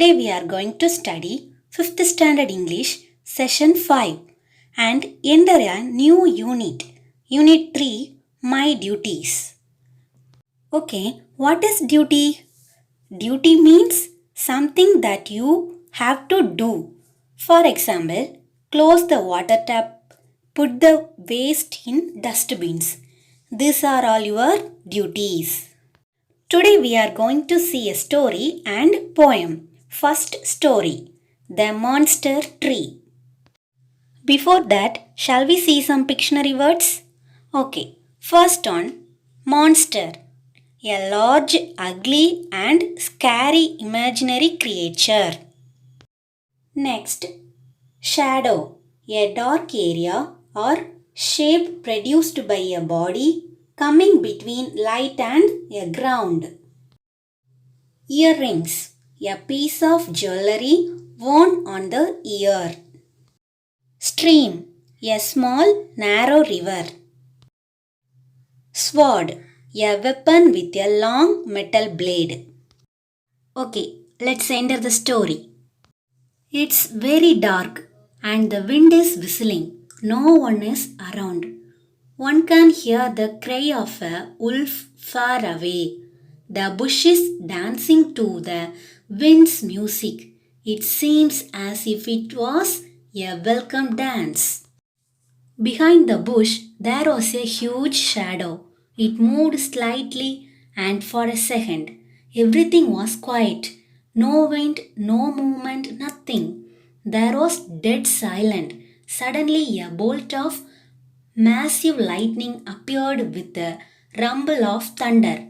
Today we are going to study 5th Standard English Session 5 and enter a new unit. Unit 3 My Duties. Okay, what is duty? Duty means something that you have to do. For example, close the water tap, put the waste in dustbins. These are all your duties. Today we are going to see a story and poem. First story, The Monster Tree. Before that, shall we see some Pictionary words? Okay, first one, monster. A large, ugly and scary imaginary creature. Next, shadow. A dark area or shape produced by a body coming between light and a ground. Earrings. A piece of jewelry worn on the ear. Stream. A small narrow river. Sword. A weapon with a long metal blade. Okay, let's enter the story. It's very dark and the wind is whistling. No one is around. One can hear the cry of a wolf far away. The bush is dancing to the wind's music. It seems as if it was a welcome dance. Behind the bush, there was a huge shadow. It moved slightly, and for a second, everything was quiet. No wind, no movement, nothing. There was dead silence. Suddenly, a bolt of massive lightning appeared with a rumble of thunder.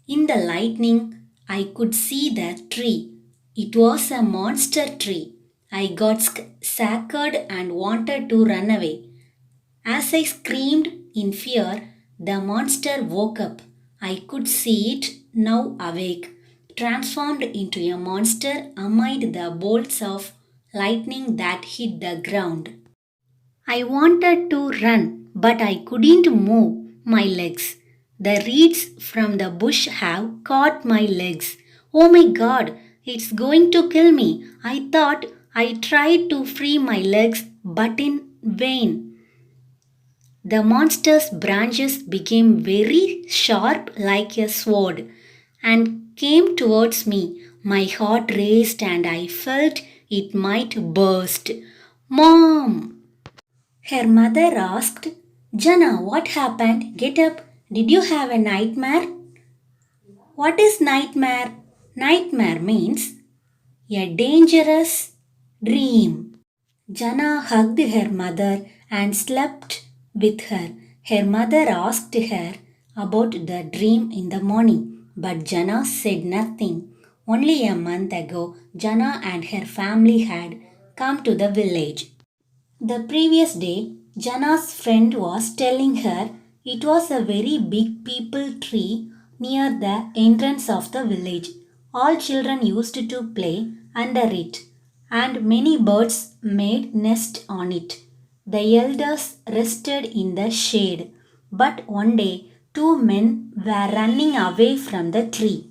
In the lightning, I could see the tree. It was a monster tree. I got scared and wanted to run away. As I screamed in fear, the monster woke up. I could see it now awake, transformed into a monster amid the bolts of lightning that hit the ground. I wanted to run, but I couldn't move my legs. The reeds from the bush have caught my legs. Oh my god, it's going to kill me. I thought. I tried to free my legs, but in vain. The monster's branches became very sharp like a sword and came towards me. My heart raced and I felt it might burst. Mom! Her mother asked, Jana, what happened? Get up. Did you have a nightmare? What is nightmare? Nightmare means a dangerous dream. Jana hugged her mother and slept with her. Her mother asked her about the dream in the morning, but Jana said nothing. Only a month ago, Jana and her family had come to the village. The previous day, Jana's friend was telling her it was a very big peepal tree near the entrance of the village. All children used to play under it, and many birds made nest on it. The elders rested in the shade, but one day two men were running away from the tree.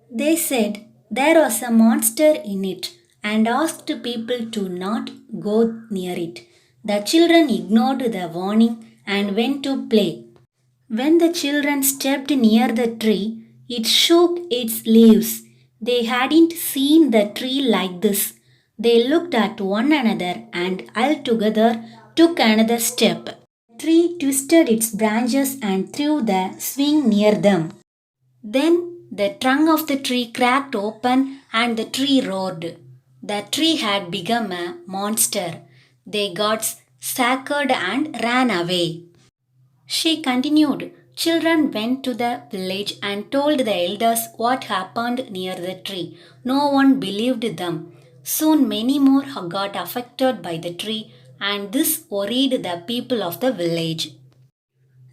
They said there was a monster in it and asked people to not go near it. The children ignored the warning and went to play. When the children stepped near the tree, it shook its leaves. They hadn't seen the tree like this. They looked at one another and altogether took another step. The tree twisted its branches and threw the swing near them. Then the trunk of the tree cracked open and the tree roared. The tree had become a monster. They got scared and ran away. She continued. Children went to the village and told the elders what happened near the tree. No one believed them. Soon many more got affected by the tree, and this worried the people of the village.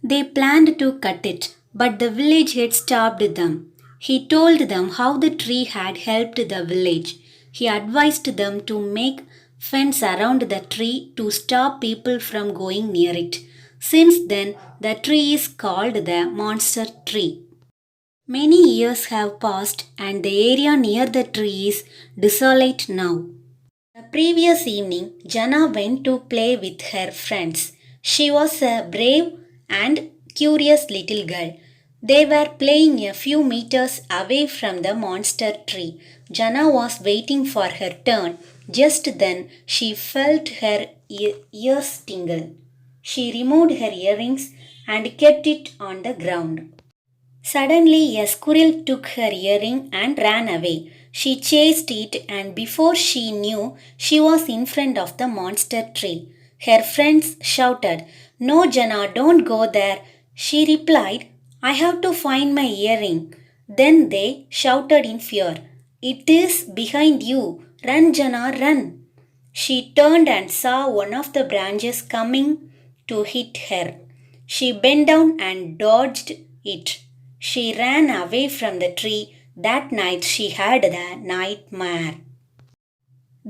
They planned to cut it, but the village head stopped them. He told them how the tree had helped the village. He advised them to make fence around the tree to stop people from going near it. Since then, the tree is called the monster tree. Many years have passed and the area near the tree is desolate now. The previous evening, Jana went to play with her friends. She was a brave and curious little girl. They were playing a few meters away from the monster tree. Jana was waiting for her turn. Just then, she felt her ears tingle. She removed her earrings and kept it on the ground. Suddenly, a squirrel took her earring and ran away. She chased it, and before she knew, she was in front of the monster tree. Her friends shouted, "No, Jana, don't go there." She replied, "I have to find my earring." Then they shouted in fear, "It is behind you. Run, Jana, run." She turned and saw one of the branches coming to hit her. She bent down and dodged it. She ran away from the tree. That night she had a nightmare.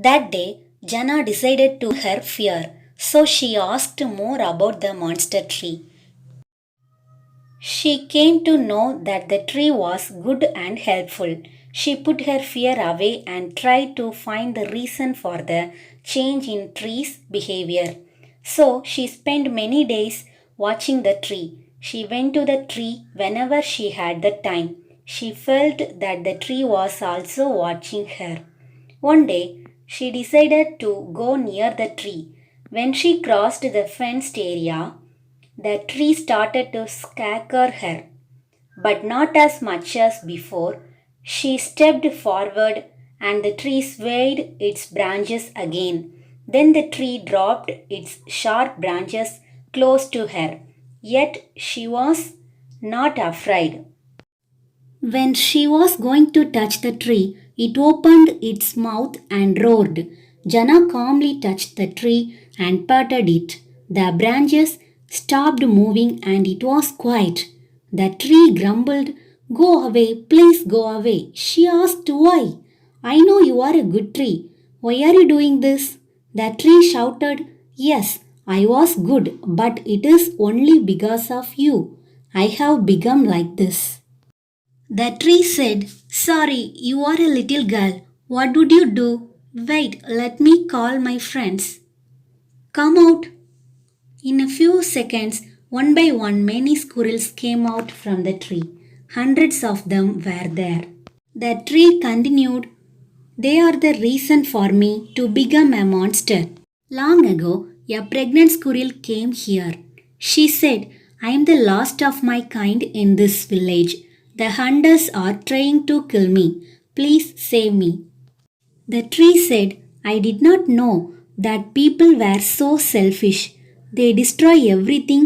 That day, Jana decided to her fear, so she asked more about the monster tree. She came to know that the tree was good and helpful. She put her fear away and tried to find the reason for the change in tree's behavior. So she spent many days watching the tree. She went to the tree whenever she had the time. She felt that the tree was also watching her. One day, she decided to go near the tree. When she crossed the fenced area, the tree started to scare her, but not as much as before. She stepped forward and the tree swayed its branches again. Then the tree dropped its sharp branches close to her. Yet she was not afraid. When she was going to touch the tree, it opened its mouth and roared. Jana calmly touched the tree and patted it. The branches stopped moving and it was quiet. The tree grumbled, "Go away, please go away." She asked why. "I know you are a good tree. Why are you doing this?" The tree shouted, "Yes, I was good, but it is only because of you. I have become like this." The tree said, "Sorry, you are a little girl. What would you do? Wait, let me call my friends. Come out." In a few seconds, one by one, many squirrels came out from the tree. Hundreds of them were there. The tree continued, "They are the reason for me to become a monster. Long ago, a pregnant squirrel came here. She said, 'I am the last of my kind in this village. The hunters are trying to kill me. Please save me.' The tree said, 'I did not know that people were so selfish. They destroy everything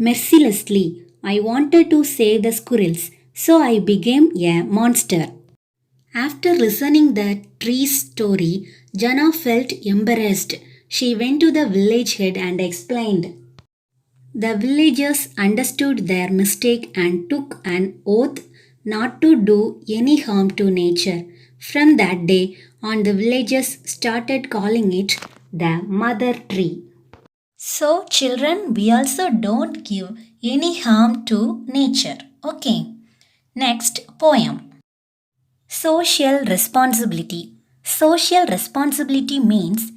mercilessly. I wanted to save the squirrels, so I became a monster.'" After listening the tree's story, Jana felt embarrassed. She went to the village head and explained. The villagers understood their mistake and took an oath not to do any harm to nature. From that day on, the villagers started calling it the mother tree. So, children, we also don't give any harm to nature. Okay. Next poem. Social responsibility. Social responsibility means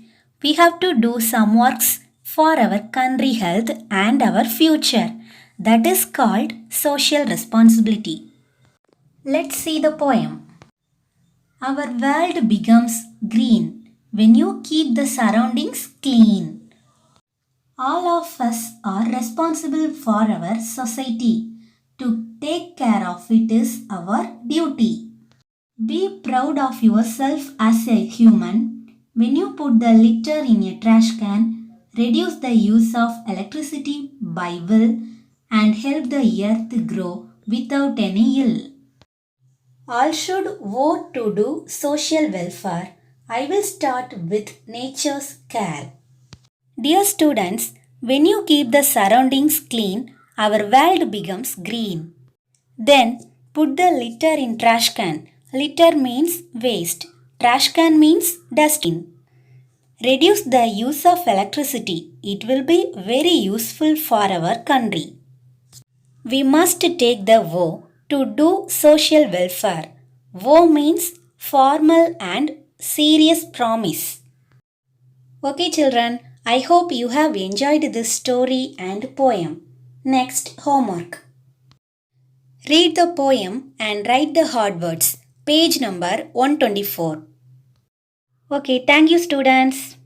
we have to do some works for our country health and our future. That is called social responsibility. Let's see the poem. Our world becomes green when you keep the surroundings clean. All of us are responsible for our society. To take care of it is our duty. Be proud of yourself as a human. When you put the litter in a trash can, reduce the use of electricity by will, and help the earth grow without any ill. All should vote to do social welfare. I will start with nature's care. Dear students, when you keep the surroundings clean, our world becomes green. Then put the litter in trash can. Litter means waste. Trash can means dustbin. Reduce the use of electricity. It will be very useful for our country. We must take the vow To do social welfare. Vow means formal and serious promise. Okay, children, I hope you have enjoyed this story and poem. Next, homework. Read the poem and write the hard words. Page number 124. Okay, thank you, students.